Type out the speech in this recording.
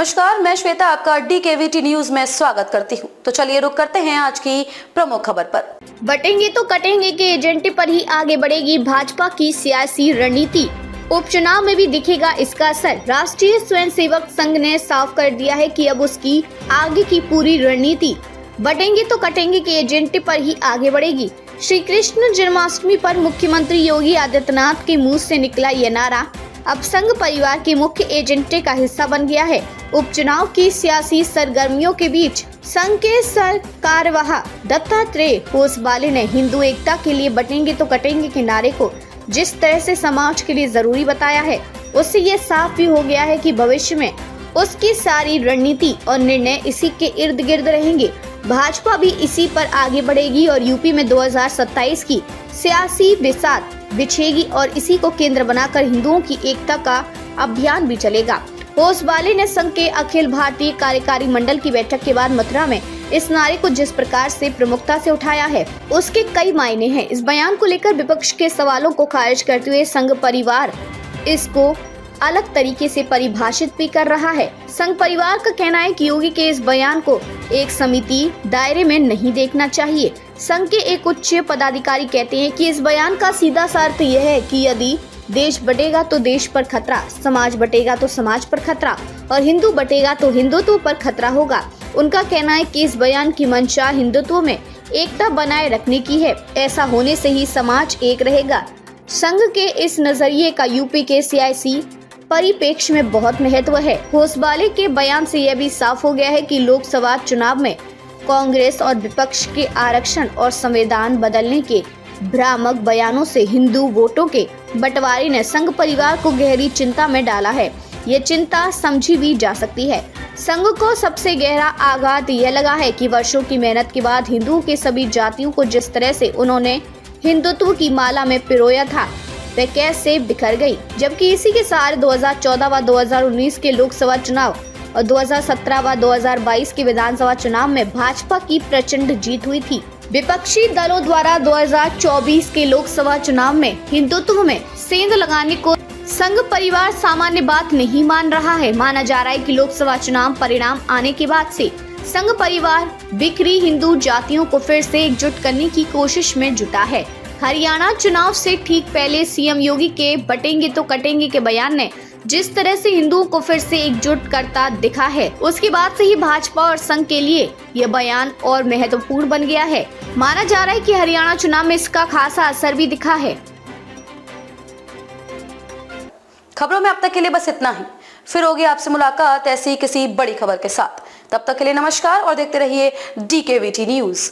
नमस्कार, मैं श्वेता आपका DKVT न्यूज में स्वागत करती हूं। तो चलिए रुक करते हैं आज की प्रमुख खबर पर। बटेंगे तो कटेंगे के एजेंडे पर ही आगे बढ़ेगी भाजपा की सियासी रणनीति। उपचुनाव में भी दिखेगा इसका असर। राष्ट्रीय स्वयंसेवक संघ ने साफ कर दिया है कि अब उसकी आगे की पूरी रणनीति बटेंगे तो कटेंगे के एजेंडे पर ही आगे बढ़ेगी। श्री कृष्ण जन्माष्टमी पर मुख्यमंत्री योगी आदित्यनाथ के मुंह से निकला यह नारा अब संघ परिवार के मुख्य एजेंडे का हिस्सा बन गया है। उपचुनाव की सियासी सरगर्मियों के बीच संघ के सरकारवाह दत्तात्रेय होसबाले ने हिंदू एकता के लिए बटेंगे तो कटेंगे के नारे को जिस तरह से समाज के लिए जरूरी बताया है, उससे ये साफ भी हो गया है कि भविष्य में उसकी सारी रणनीति और निर्णय इसी के इर्द गिर्द रहेंगे। भाजपा भी इसी पर आगे बढ़ेगी और यूपी में 2027 की सियासी बिसात बिछेगी और इसी को केंद्र बनाकर हिंदुओं की एकता का अभियान भी चलेगा। होसबाले ने संघ के अखिल भारतीय कार्यकारी मंडल की बैठक के बाद मथुरा में इस नारे को जिस प्रकार से प्रमुखता से उठाया है, उसके कई मायने हैं। इस बयान को लेकर विपक्ष के सवालों को खारिज करते हुए संघ परिवार इसको अलग तरीके से परिभाषित भी कर रहा है। संघ परिवार का कहना है कि योगी के इस बयान को एक समिति दायरे में नहीं देखना चाहिए। संघ के एक उच्च पदाधिकारी कहते हैं कि इस बयान का सीधा सा अर्थ यह है कि यदि देश बटेगा तो देश पर खतरा, समाज बटेगा तो समाज पर खतरा और हिंदू बटेगा तो हिंदुत्व पर खतरा होगा। उनका कहना है कि इस बयान की मंशा हिंदुत्व में एकता बनाए रखने की है। ऐसा होने से ही समाज एक रहेगा। संघ के इस नजरिए का यूपी के सियासी परिप्रेक्ष्य में बहुत महत्व है। होसबाले के बयान से यह भी साफ हो गया है कि लोकसभा चुनाव में कांग्रेस और विपक्ष के आरक्षण और संविधान बदलने के भ्रामक बयानों से हिंदू वोटों के बंटवारे ने संघ परिवार को गहरी चिंता में डाला है। ये चिंता समझी भी जा सकती है। संघ को सबसे गहरा आघात यह लगा है कि वर्षों की मेहनत के बाद हिंदुओं के सभी जातियों को जिस तरह से उन्होंने हिंदुत्व की माला में पिरोया था वह कैसे बिखर गई। जबकि इसी के सहारे 2014 व 2019 के लोकसभा चुनाव और 2017 व 2022 के विधानसभा चुनाव में भाजपा की प्रचंड जीत हुई थी। विपक्षी दलों द्वारा 2024 के लोकसभा चुनाव में हिंदुत्व में सेंध लगाने को संघ परिवार सामान्य बात नहीं मान रहा है। माना जा रहा है कि लोकसभा चुनाव परिणाम आने के बाद से संघ परिवार बिखरी हिंदू जातियों को फिर से एकजुट करने की कोशिश में जुटा है। हरियाणा चुनाव से ठीक पहले सीएम योगी के बटेंगे तो कटेंगे के बयान ने जिस तरह से हिंदुओं को फिर से एकजुट करता दिखा है, उसके बाद से ही भाजपा और संघ के लिए यह बयान और महत्वपूर्ण बन गया है। माना जा रहा है कि हरियाणा चुनाव में इसका खासा असर भी दिखा है। खबरों में अब तक के लिए बस इतना ही। फिर होगी आपसे मुलाकात ऐसी किसी बड़ी खबर के साथ। तब तक के लिए नमस्कार और देखते रहिए DKVT न्यूज।